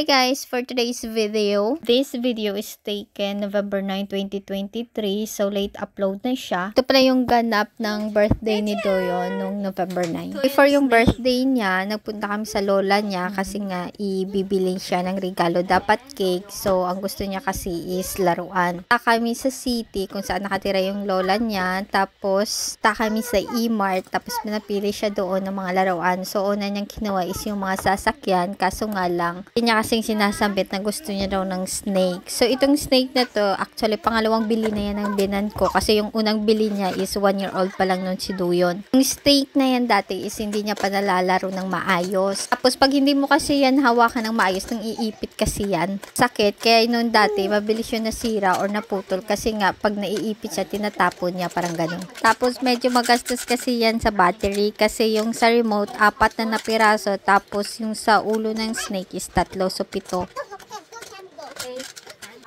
Hi guys, for today's video, this video is taken November 9, 2023. So late upload na siya. Ito pala yung ganap ng birthday ni Doyon nung November 9. Before yung birthday niya, nagpunta kami sa lola niya kasi nga ibibili siya ng regalo. Dapat cake. So ang gusto niya kasi is laruan. Kami sa city kung saan nakatira yung lola niya. Tapos kami sa E-Mart. Tapos pinapili siya doon ng mga laruan. So una niyang kinuha is yung mga sasakyan. Kaso nga lang, niya kasing sinasambit na gusto niya daw ng snake. So, itong snake na to, actually, pangalawang bili na yan ng binan ko. Kasi yung unang bili niya is 1-year-old pa lang nun si Doyon. Yung snake na yan dati is hindi niya pa nalalaro ng maayos. Tapos, pag hindi mo kasi yan hawakan ng maayos, nang iipit kasi yan. Sakit. Kaya noon dati, mabilis yun nasira or naputol. Kasi nga, pag naiipit siya, tinatapon niya. Parang ganun. Tapos, medyo magastos kasi yan sa battery. Kasi yung sa remote, 4 na piraso. Tapos, yung sa ulo ng snake is 3. So, 7.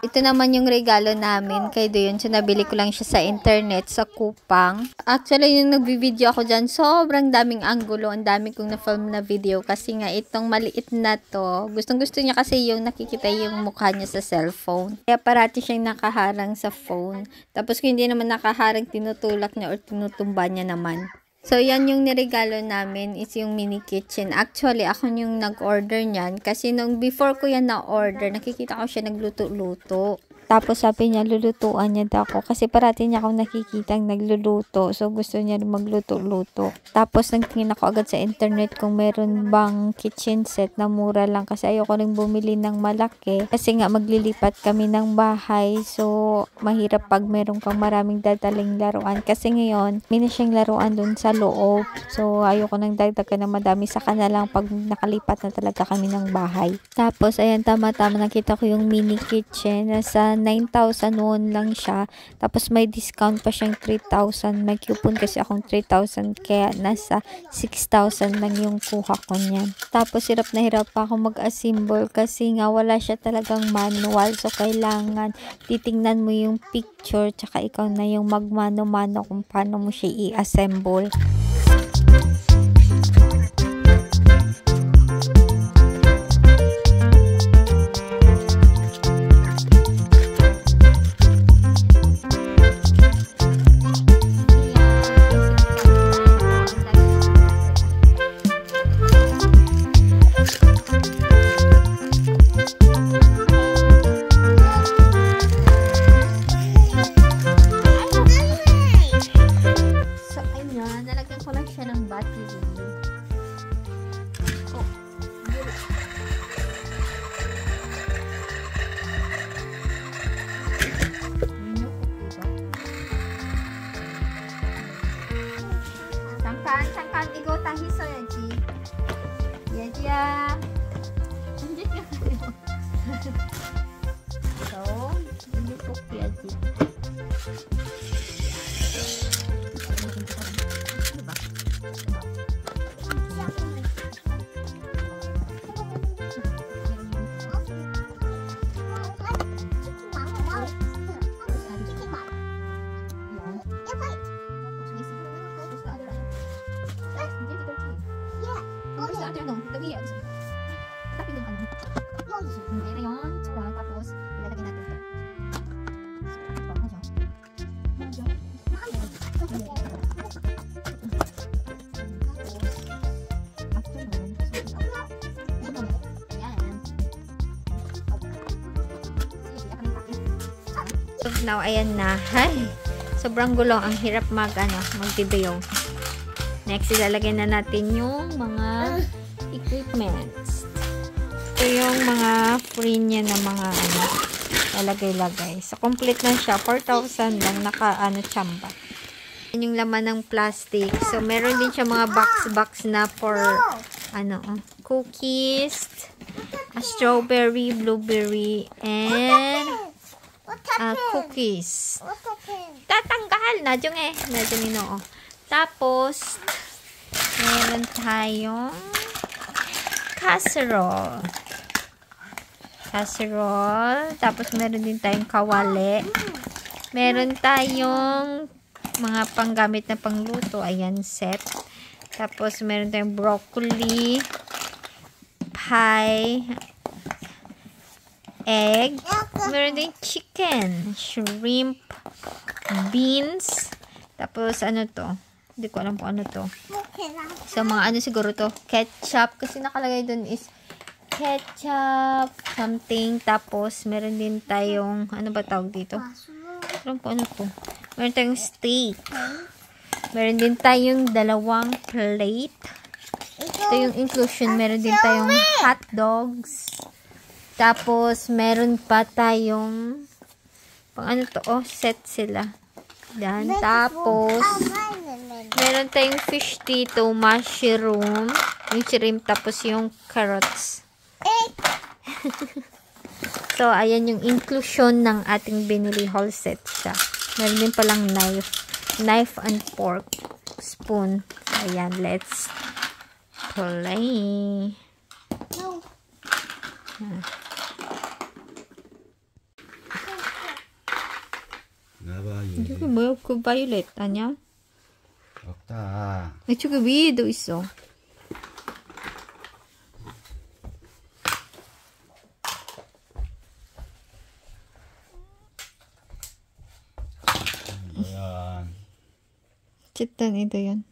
Ito naman yung regalo namin kay Doyon. So, nabili ko lang siya sa internet, sa Kupang. Actually, yung nagbi-video ako dyan, sobrang daming anggulo. Ang dami kong na-film na video. Kasi nga, itong maliit na to, gustong-gusto niya kasi yung nakikita yung mukha niya sa cellphone. Kaya parati siyang nakaharang sa phone. Tapos, kung hindi naman nakaharang, tinutulak niya or tinutumba niya naman. So, yan yung niregalo namin is yung mini kitchen. Actually, ako yung nag-order niyan. Kasi nung before ko yan na-order, nakikita ko siya nagluto-luto. Tapos sabi niya, lulutuan niya daw ako. Kasi parati niya akong nakikitang nagluluto. So, gusto niya magluto-luto. Tapos, nagtingin ako agad sa internet kung meron bang kitchen set na mura lang. Kasi ayoko rin bumili ng malaki. Kasi nga, maglilipat kami ng bahay. So, mahirap pag meron kang maraming dadaling laruan. Kasi ngayon, may na siyang laruan dun sa loob. So, ayoko nang dagdagan ng madami. Saka na lang pag nakalipat na talaga kami ng bahay. Tapos, ayan, tama-tama nakita ko yung mini kitchen. Nasa 9,000 won lang siya. Tapos may discount pa siyang 3,000. May coupon kasi akong 3,000. Kaya nasa 6,000 lang yung kuha ko niyan. Tapos hirap na hirap pa ako mag-assemble kasi nga wala siya talagang manual. So kailangan titingnan mo yung picture tsaka ikaw na yung magmano-mano kung paano mo siya i-assemble. 잠깐 이거 다 했어야지. 얘지야. So, 이거 꼭 해야지. Tapos, ilalagay natin ito. Now, ayan na. Ay, sobrang gulong. Ang hirap mag-video. Next, ilalagay na natin yung mga equipments. Ito yung mga free niya na mga lalagay-lagay. So, complete na siya. 4,000 lang chamba. Yan yung laman ng plastic. So, meron din siya mga box na for cookies, strawberry, blueberry, and cookies. Tatanggal na dyan noo. Tapos, meron tayong casserole. Tapos, meron din tayong kawali. Meron tayong mga panggamit na pangluto. Ayan, set. Tapos, meron tayong broccoli, pie, egg. Meron din chicken, shrimp, beans. Tapos, ano to? Hindi ko alam kung ano to. So, mga ano siguro to. Ketchup. Kasi nakalagay dun is ketchup, something. Tapos, meron din tayong, ano ba tawag dito? Alam ko ano to. Meron tayong steak. Meron din tayong 2 plate. Ito yung inclusion. Meron din tayong hot dogs. Tapos, meron pa tayong pang ano to? Oh, set sila. Yan. Tapos, meron tayong fish dito, mushroom, yung shrimp, tapos yung carrots. So, ayan yung inclusion ng ating binili, whole set siya. Meron din palang knife and fork, spoon. Ayan, let's play. 저기 뭐야? 그 바이올렛 아니야? 없다. 저기 위에도 있어. Ayan. 어쨌든 ito yun.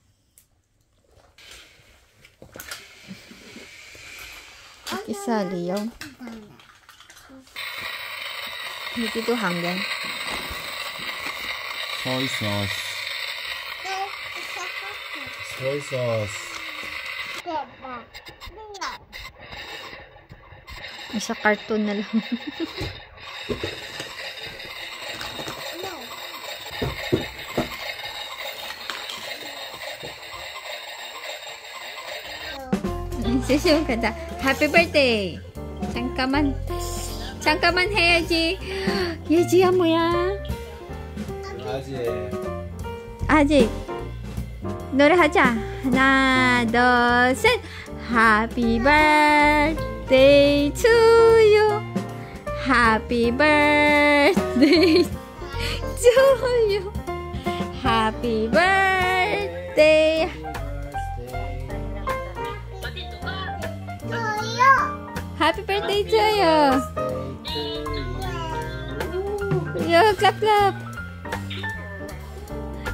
Isali yun. Dito hanggang. Soy sauce. Soy sauce. Isa cartoon na lang. 수시원 가자. Happy birthday. 잠깐만. 잠깐만 해야지. 예지야 뭐야? 아직. 노래하자. 하나, 둘, 셋. Happy birthday to you. Happy birthday to you. Happy birthday. Happy birthday to you. Yo, clap clap.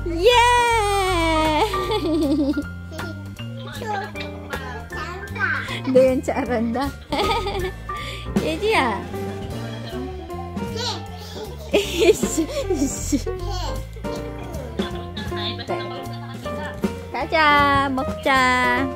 Yeah! Doon sa aranda. 예지야. 가자, 먹자.